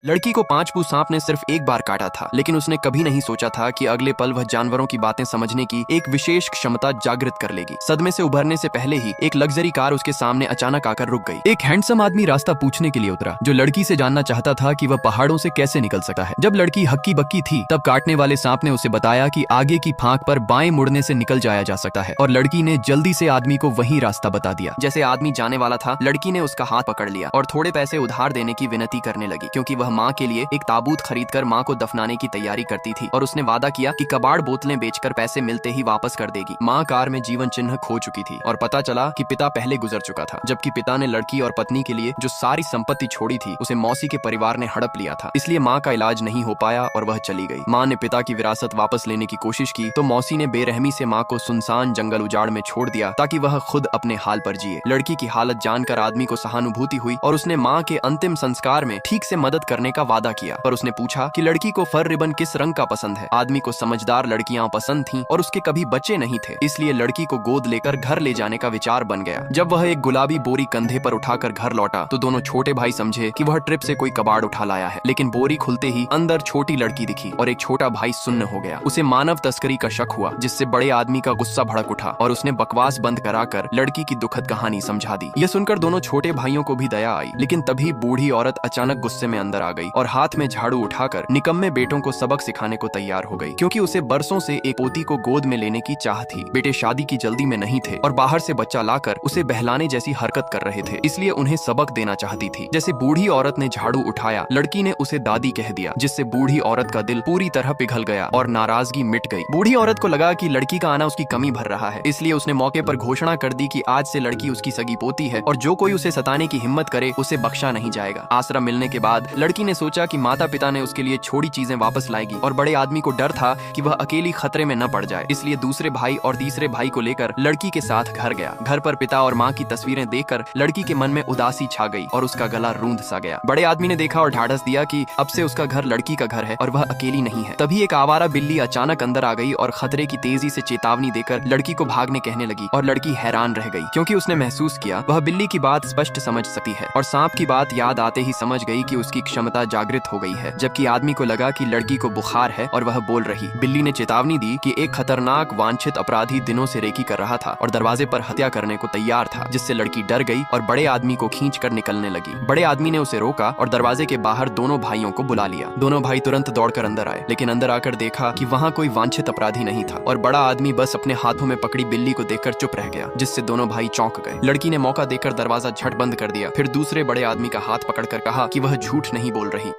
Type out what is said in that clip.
लड़की को पांच पू सांप ने सिर्फ एक बार काटा था, लेकिन उसने कभी नहीं सोचा था कि अगले पल वह जानवरों की बातें समझने की एक विशेष क्षमता जागृत कर लेगी। सदमे से उभरने से पहले ही एक लग्जरी कार उसके सामने अचानक आकर रुक गई। एक हैंडसम आदमी रास्ता पूछने के लिए उतरा, जो लड़की से जानना चाहता था कि वह पहाड़ों से कैसे निकल सकता है। जब लड़की हक्की बक्की थी, तब काटने वाले सांप ने उसे बताया कि आगे की फांक पर बाएं मुड़ने से निकल जाया जा सकता है, और लड़की ने जल्दी से आदमी को वही रास्ता बता दिया। जैसे आदमी जाने वाला था, लड़की ने उसका हाथ पकड़ लिया और थोड़े पैसे उधार देने की विनती करने लगी, क्योंकि वह माँ के लिए एक ताबूत खरीदकर माँ को दफनाने की तैयारी करती थी, और उसने वादा किया कि कबाड़ बोतलें बेचकर पैसे मिलते ही वापस कर देगी। माँ कार में जीवन चिन्ह खो चुकी थी और पता चला कि पिता पहले गुजर चुका था, जबकि पिता ने लड़की और पत्नी के लिए जो सारी संपत्ति छोड़ी थी उसे मौसी के परिवार ने हड़प लिया था। इसलिए माँ का इलाज नहीं हो पाया और वह चली गई। माँ ने पिता की विरासत वापस लेने की कोशिश की तो मौसी ने बेरहमी से माँ को सुनसान जंगल उजाड़ में छोड़ दिया ताकि वह खुद अपने हाल पर जिए। लड़की की हालत जानकर आदमी को सहानुभूति हुई और उसने माँ के अंतिम संस्कार में ठीक से मदद करने का वादा किया। पर उसने पूछा कि लड़की को फर रिबन किस रंग का पसंद है। आदमी को समझदार लड़कियां पसंद थीं और उसके कभी बच्चे नहीं थे, इसलिए लड़की को गोद लेकर घर ले जाने का विचार बन गया। जब वह एक गुलाबी बोरी कंधे पर उठाकर घर लौटा तो दोनों छोटे भाई समझे कि वह ट्रिप से कोई कबाड़ उठा लाया है, लेकिन बोरी खुलते ही अंदर छोटी लड़की दिखी और एक छोटा भाई सुन्न हो गया। उसे मानव तस्करी का शक हुआ, जिससे बड़े आदमी का गुस्सा भड़क उठा और उसने बकवास बंद कराकर लड़की की दुखद कहानी समझा दी। यह सुनकर दोनों छोटे भाइयों को भी दया आई, लेकिन तभी बूढ़ी औरत अचानक गुस्से में अंदर आ गई और हाथ में झाड़ू उठाकर निकम्मे बेटों को सबक सिखाने को तैयार हो गई, क्योंकि उसे बरसों से एक पोती को गोद में लेने की चाह थी। बेटे शादी की जल्दी में नहीं थे और बाहर से बच्चा लाकर उसे बहलाने जैसी हरकत कर रहे थे, इसलिए उन्हें सबक देना चाहती थी। जैसे बूढ़ी औरत ने झाड़ू उठाया, लड़की ने उसे दादी कह दिया, जिससे बूढ़ी औरत का दिल पूरी तरह पिघल गया और नाराजगी मिट गई। बूढ़ी औरत को लगा कि लड़की का आना उसकी कमी भर रहा है, इसलिए उसने मौके पर घोषणा कर दी कि आज से लड़की उसकी सगी पोती है और जो कोई उसे सताने की हिम्मत करे उसे बख्शा नहीं जाएगा। आसरा मिलने के बाद लड़की ने सोचा कि माता पिता ने उसके लिए छोड़ी चीजें वापस लाएगी, और बड़े आदमी को डर था कि वह अकेली खतरे में न पड़ जाए, इसलिए दूसरे भाई और तीसरे भाई को लेकर लड़की के साथ घर गया। घर पर पिता और माँ की तस्वीरें देखकर लड़की के मन में उदासी छा गई और उसका गला रूंध सा गया। बड़े आदमी ने देखा और ढाढ़स दिया कि अब से उसका घर लड़की का घर है और वह अकेली नहीं है। तभी एक आवारा बिल्ली अचानक अंदर आ गई और खतरे की तेजी से चेतावनी देकर लड़की को भागने कहने लगी, और लड़की हैरान रह गई, क्योंकि उसने महसूस किया वह बिल्ली की बात स्पष्ट समझ सकती है, और सांप की बात याद आते ही समझ गई कि उसकी क्षमता जागृत हो गई है। जबकि आदमी को लगा कि लड़की को बुखार है और वह बोल रही। बिल्ली ने चेतावनी दी कि एक खतरनाक वांछित अपराधी दिनों से रेकी कर रहा था और दरवाजे पर हत्या करने को तैयार था, जिससे लड़की डर गई और बड़े आदमी को खींचकर निकलने लगी। बड़े आदमी ने उसे रोका और दरवाजे के बाहर दोनों भाइयों को बुला लिया। दोनों भाई तुरंत दौड़कर अंदर आए, लेकिन अंदर आकर देखा कि वहाँ कोई वांछित अपराधी नहीं था, और बड़ा आदमी बस अपने हाथों में पकड़ी बिल्ली को देखकर चुप रह गया, जिससे दोनों भाई चौंक गए। लड़की ने मौका देकर दरवाजा झट बंद कर दिया, फिर दूसरे बड़े आदमी का हाथ पकड़कर कहा कि वह झूठ नहीं बोल रही।